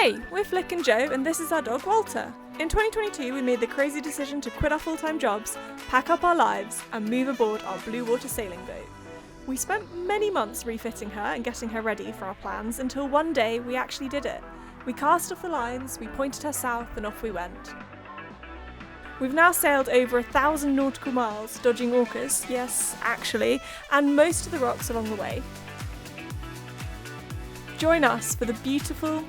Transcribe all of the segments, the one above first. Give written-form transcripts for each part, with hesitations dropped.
Hey, we're Flick and Joe, and this is our dog Walter. In 2022, we made the crazy decision to quit our full-time jobs, pack up our lives, and move aboard our blue water sailing boat. We spent many months refitting her and getting her ready for our plans until one day we actually did it. We cast off the lines, we pointed her south, and off we went. We've now sailed over 1,000 nautical miles, dodging orcas, yes, actually, and most of the rocks along the way. Join us for the beautiful,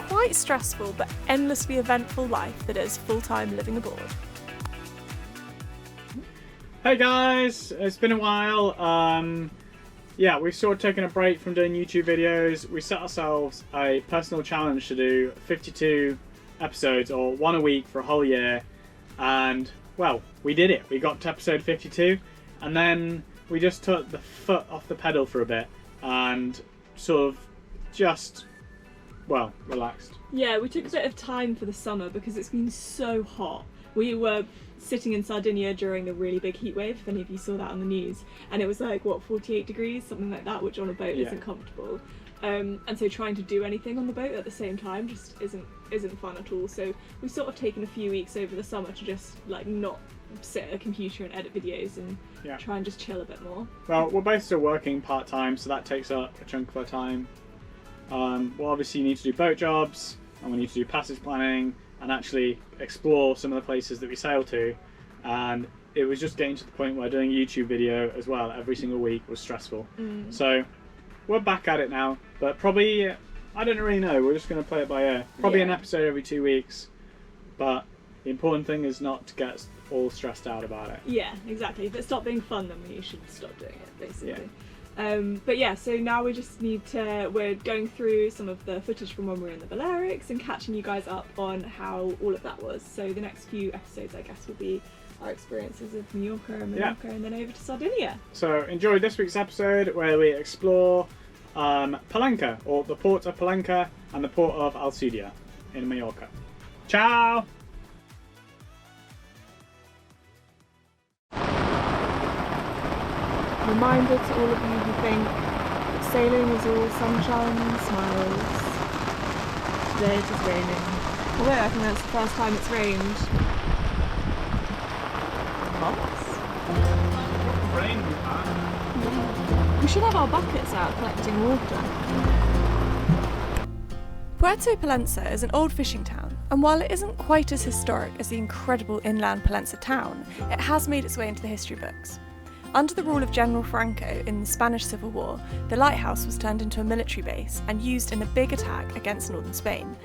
quite stressful but endlessly eventful life that is full-time living aboard. Hey guys, it's been a while. Yeah, we've sort of taken a break from doing YouTube videos. We set ourselves a personal challenge to do 52 episodes, or one a week for a whole year, and well, we did it. We got to episode 52, and then we just took the foot off the pedal for a bit and sort of just, well, relaxed. Yeah, we took a bit of time for the summer because it's been so hot. We were sitting in Sardinia during a really big heat wave, if any of you saw that on the news, and it was like, what, 48 degrees, something like that, which on a boat isn't comfortable. And so trying to do anything on the boat at the same time just isn't fun at all. So we've sort of taken a few weeks over the summer to just like not sit at a computer and edit videos and try and just chill a bit more. Well, we're both still working part-time, so that takes up a chunk of our time. We'll obviously need to do boat jobs, and we need to do passage planning and actually explore some of the places that we sail to, and it was just getting to the point where doing a YouTube video as well every single week was stressful. So we're back at it now, but probably, I don't really know, we're just going to play it by ear. Probably an episode every 2 weeks, but the important thing is not to get all stressed out about it. Yeah, exactly. If it stopped being fun, then we should stop doing it, basically. But yeah, so now we just need to, we're going through some of the footage from when we were in the Balearics and catching you guys up on how all of that was. So the next few episodes, I guess, will be our experiences of Mallorca and Menorca and then over to Sardinia. So enjoy this week's episode where we explore Palenque, or the port of Palenque and the port of Alcudia in Mallorca. Ciao! Reminder to all of you who think that sailing is all sunshine and smiles. Today it is raining. Although I think that's the first time it's rained. Rain, We should have our buckets out collecting water. Puerto Palenque is an old fishing town, and while it isn't quite as historic as the incredible inland Palenque town, it has made its way into the history books. Under the rule of General Franco in the Spanish Civil War, the lighthouse was turned into a military base and used in a big attack against northern Spain.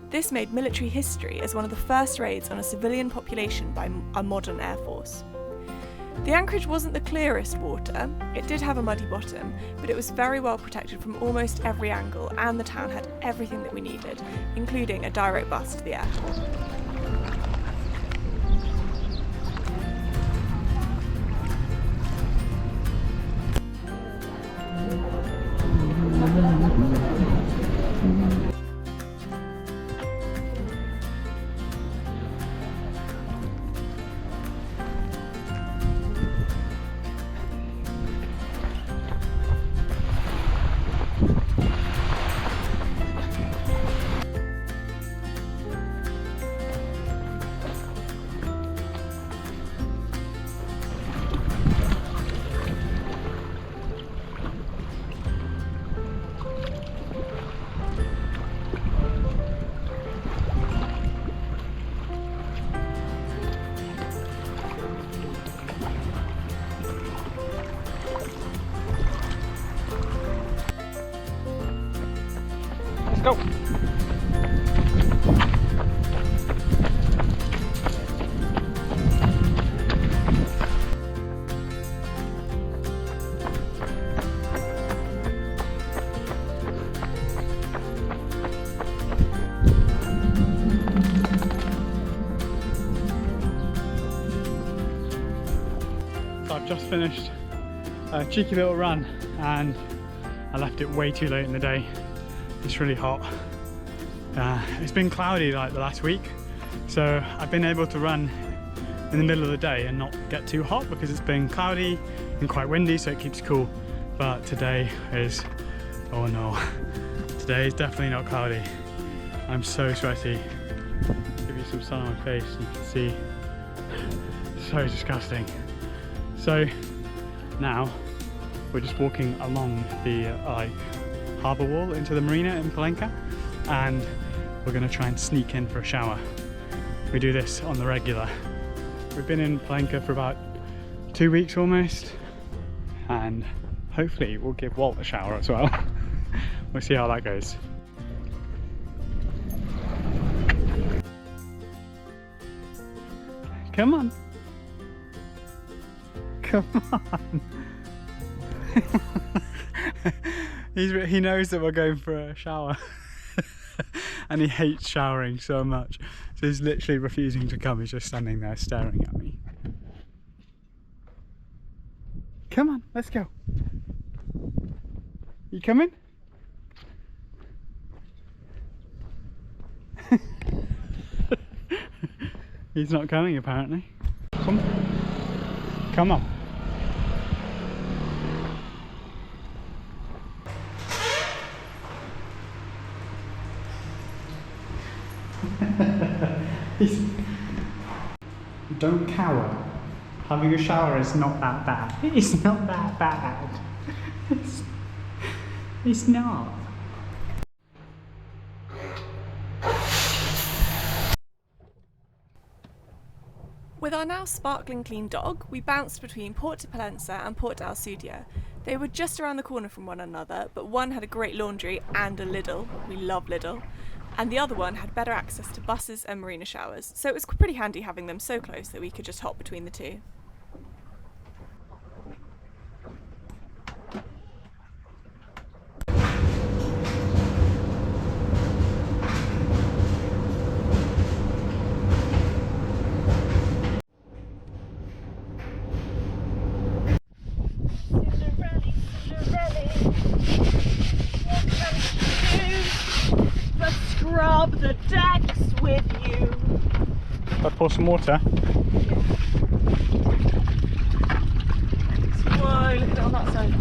This made military history as one of the first raids on a civilian population by a modern air force. The anchorage wasn't the clearest water, it did have a muddy bottom, but it was very well protected from almost every angle, and the town had everything that we needed, including a direct bus to the airport. Go! So I've just finished a cheeky little run and I left it way too late in the day. It's really hot. It's been cloudy like the last week, so I've been able to run in the middle of the day and not get too hot because it's been cloudy and quite windy, so it keeps cool. But today is, oh no, today is definitely not cloudy. I'm so sweaty. Give you some sun on my face, you can see. So disgusting. So now we're just walking along the harbour wall into the marina in Palenka, and we're going to try and sneak in for a shower. We do this on the regular. We've been in Palenka for about 2 weeks almost, and hopefully we'll give Walt a shower as well. We'll see how that goes. Come on. Come on. He knows that we're going for a shower. And he hates showering so much. So he's literally refusing to come. He's just standing there staring at me. Come on, let's go. You coming? He's not coming apparently. Come on. Don't cower. Having a shower is not that bad. It's not that bad. It's not. With our now sparkling clean dog, we bounced between Port de Palença and Port d'Alsúdia. They were just around the corner from one another, but one had a great laundry and a Lidl. We love Lidl. And the other one had better access to buses and marina showers, so it was pretty handy having them so close that we could just hop between the two. Scrub the decks with you. I'll pour some water. Whoa, look at it on that side.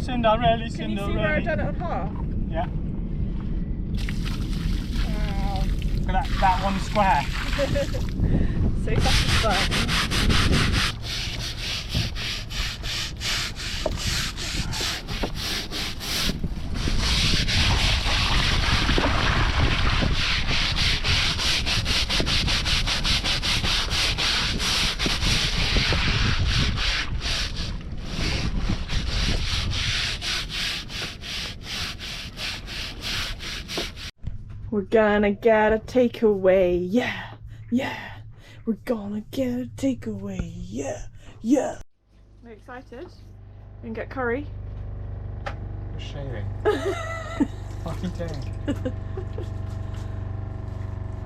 Cinderella, Can you see where I've done it on half? Yeah. Wow. Look at that one square. So satisfying. We're gonna get a takeaway, yeah, yeah. We're gonna get a takeaway, yeah, yeah. Are you excited? We can get curry. You're shaving. What are you doing?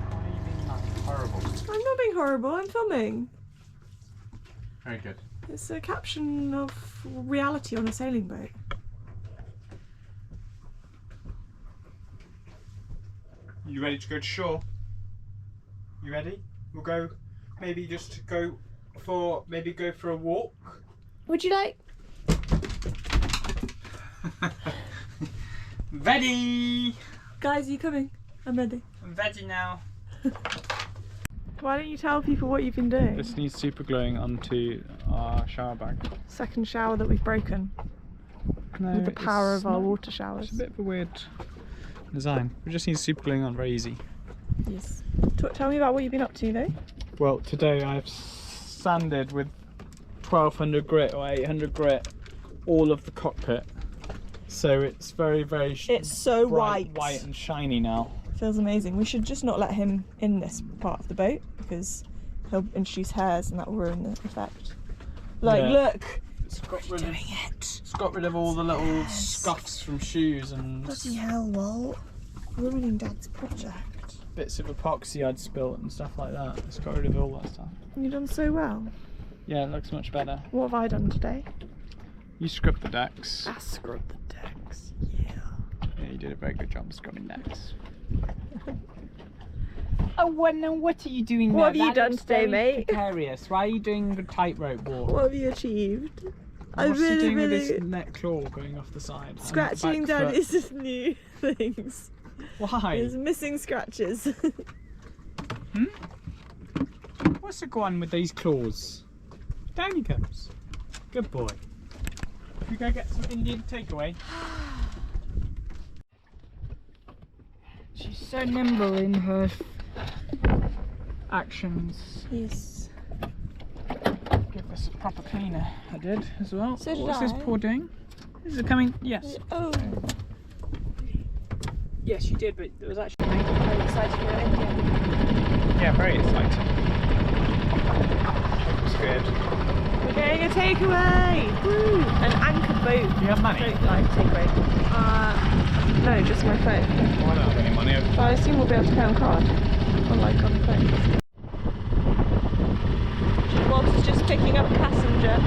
Why are you being like horrible? I'm not being horrible, I'm filming. Very good. It's a caption of reality on a sailing boat. You ready to go to shore? You ready? We'll go, maybe just go for a walk. Would you like? Ready! Guys, are you coming? I'm ready. I'm ready now. Why don't you tell people what you've been doing? This needs super gluing onto our shower bag. Second shower that we've broken No, with the power it's of our not- water showers. It's a bit of a weird design. We just need super gluing on, very easy. Yes. Tell me about what you've been up to though. Well, today I've sanded with 1200 grit or 800 grit all of the cockpit. So it's very, very It's so bright, white. white and shiny now. Feels amazing. We should just not let him in this part of the boat because he'll introduce hairs and that will ruin the effect. Like, Yeah. look! It's got rid Doing of, it! it's got rid of all the little scuffs from shoes and... Bloody hell, Walt. Ruining Dad's project. bits of epoxy I'd spilt and stuff like that. It's got rid of all that stuff. You've done so well. Yeah, it looks much better. What have I done today? You scrubbed the decks. I scrubbed the decks. Yeah. Yeah, you did a very good job scrubbing decks. Oh, well, now what are you doing What now? have you done today, mate? Precarious. Why are you doing the tightrope walk? What have you achieved? What's he doing with his neck claw going off the side? Scratching down his new things. Why? There's missing scratches. Hmm? What's the go on with these claws? Down he comes. Good boy. We go get some Indian takeaway. She's so nimble in her actions. Yes. Give this a proper cleaner. I did as well. So did What's this I. paw doing? Is it coming? Yes. Oh. Yes, you did, but there was actually. I'm excited for India. Yeah, very exciting. Looks good. We're getting a takeaway! Woo! An anchor boat. Do you have money? Boat life takeaway. No, just my phone. Well, I don't have any money. But I assume we'll be able to pay on card. Unlike on the phone. Waltz is just picking up a passenger.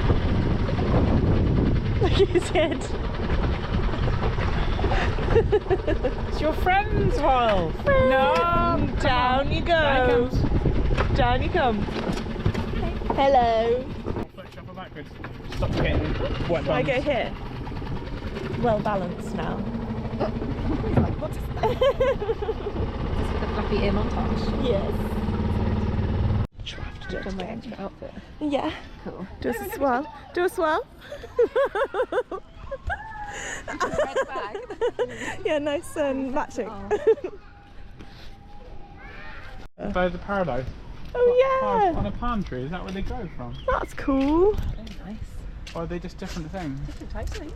Look at his head. It's your friend's Wolf. No! Down you go. Down you come. Hello. Flex shuffle backwards. Stop getting wet Do I bums. get hit? Well balanced now. What is that? Is this for the fluffy ear montage? Yes. Done my extra outfit. Yeah. Cool. Do a swirl. Do a swirl. Red bag. Yeah, nice and matching. Birds of paradise. Oh yeah. On a palm tree. Is that where they grow from? That's cool. Very nice. Or are they just different things? Different types, I think.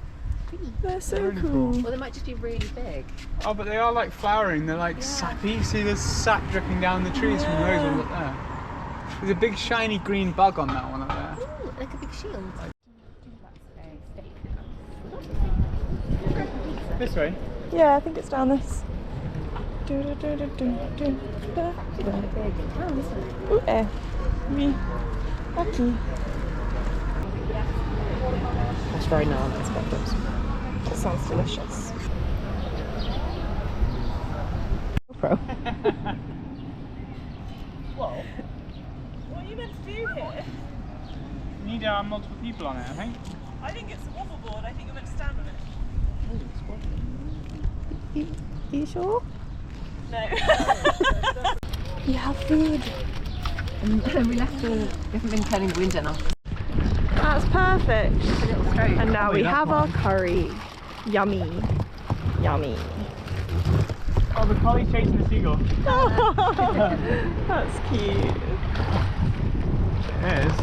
They're so Really cool. Well, they might just be really big. Oh, but they are like flowering. They're like sappy. See, there's sap dripping down the trees from those ones up there. There's a big shiny green bug on that one up there. Ooh, like a big shield. This way. Yeah, I think it's down this. Ooh, eh. Me. Lucky. That's very nice. That sounds delicious. Pro. What are you meant to do here? You need multiple people on it, I think. I think it's a wobble board. I think you're meant to stand on it. Are you sure? No. You have food. And we haven't been turning the wind enough. That's perfect. Just a little stroke. And now we that have our one. curry. Yummy. Yummy. Oh, the collie's chasing the seagull. That's cute. It is.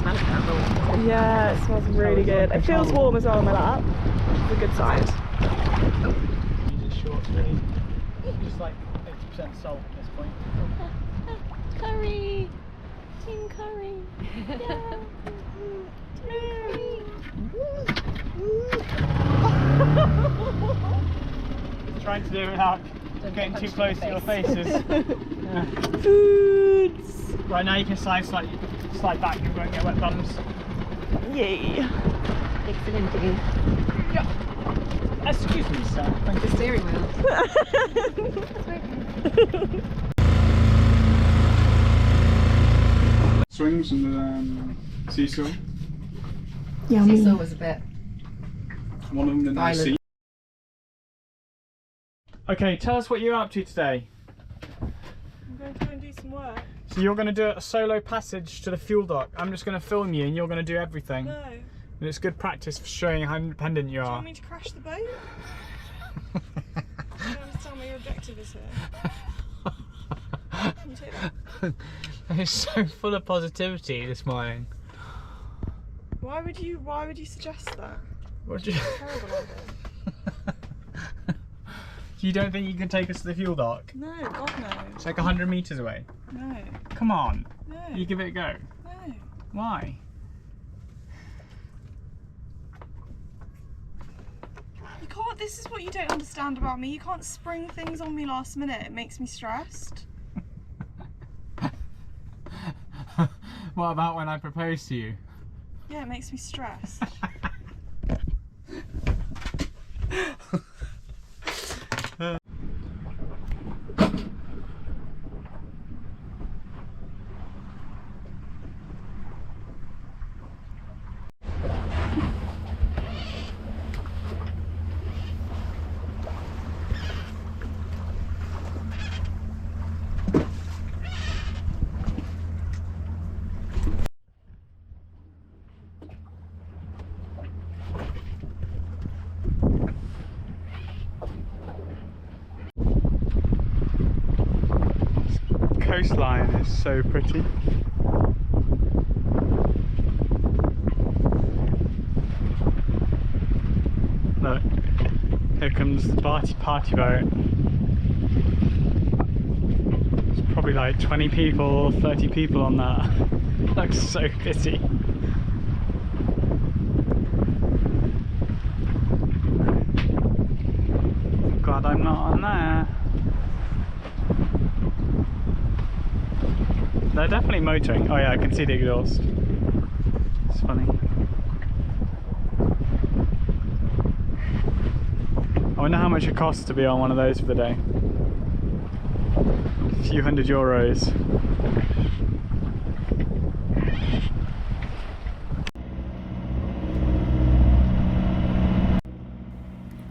Smell it, candle. Yeah, it smells really good. It feels warm as well on my lap. It's a good sign. Use it short, really. Just like 80% salt at this point. Curry. Team curry. Trying to do it without getting too close to your faces. Yeah. Foods. Right now you can slide back, you won't get wet bums. Yay. Excellent. Dude. Excuse me, sir. Thank The steering wheel. Swings and the seesaw. Yummy. Seesaw was a bit One of them didn't have a violent. seat. Okay, tell us what you're up to today. I'm going to go and do some work. So you're going to do a solo passage to the fuel dock. I'm just going to film you and you're going to do everything. No. And it's good practice for showing how independent you Do you are. want me to crash the boat? I don't understand what your objective is here. Can you take that? It's so full of positivity this morning. Why would you suggest that? What do you... Terrible idea. You don't think you can take us to the fuel dock? No, God no. It's like 100 metres away. No. Come on. No. You give it a go. No. Why? You can't this is what you don't understand about me. You can't spring things on me last minute. It makes me stressed. What about when I propose to you? Yeah, it makes me stressed. Coastline is so pretty. Look, here comes the party boat. There's probably like 20 people, 30 people on that. Looks so busy. Glad I'm not on there. They're definitely motoring. Oh yeah, I can see the exhaust. It's funny. I wonder how much it costs to be on one of those for the day. A few €100.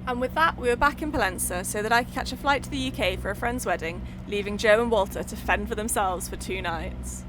And with that, we were back in Palenza so that I could catch a flight to the UK for a friend's wedding, leaving Joe and Walter to fend for themselves for 2 nights.